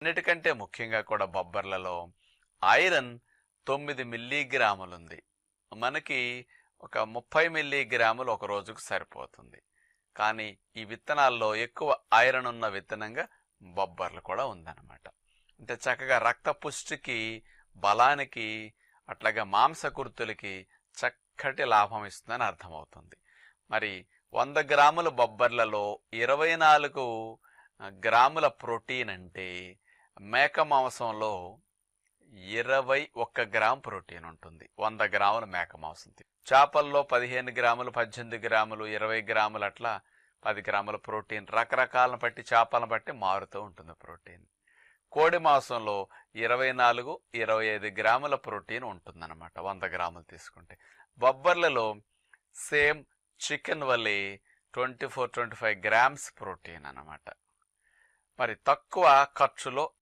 అన్నిటికంటే ముఖ్యంగా కూడా బొబ్బర్లలో ఐరన్ 9 మిల్లీగ్రాములు ఉంది. మనకి ఒక 30 మిల్లీగ్రాములు ఒక రోజుకు సరిపోతుంది. కానీ ఈ విత్తనాల్లో ఎక్కువ ఐరన్ ఉన్న విత్తనంగా బొబ్బర్లు కూడా ఉందన్నమాట. అంటే చక్కగా రక్త పుష్టికి, బలానికి, అట్లాగే మాంసకృతులకి చక్కటి లాభం ఇస్తుందని అర్థమవుతుంది. మరి 100 గ్రాముల బొబ్బర్లలో 24 గ్రాముల ప్రోటీన్ అంటే మేక మాంసంలో 21 గ్రామ్ ప్రోటీన్ ఉంటుంది 100 గ్రాముల మేక మాంసం. చేపల్లో 15 గ్రాములు, 18 గ్రాములు, 20 గ్రాములు, అట్లా 10 గ్రాముల ప్రోటీన్ రకరకాలను బట్టి, చేపలను బట్టి మారుతూ ఉంటుంది ప్రోటీన్. కోడి మాంసంలో 24, 25 గ్రాముల ప్రోటీన్ ఉంటుందన్నమాట 100 గ్రాములు తీసుకుంటే. బొబ్బర్లలో సేమ్ చికెన్ వల్లే 24-25 గ్రామ్స్ ప్రోటీన్ అన్నమాట. మరి తక్కువ ఖర్చులో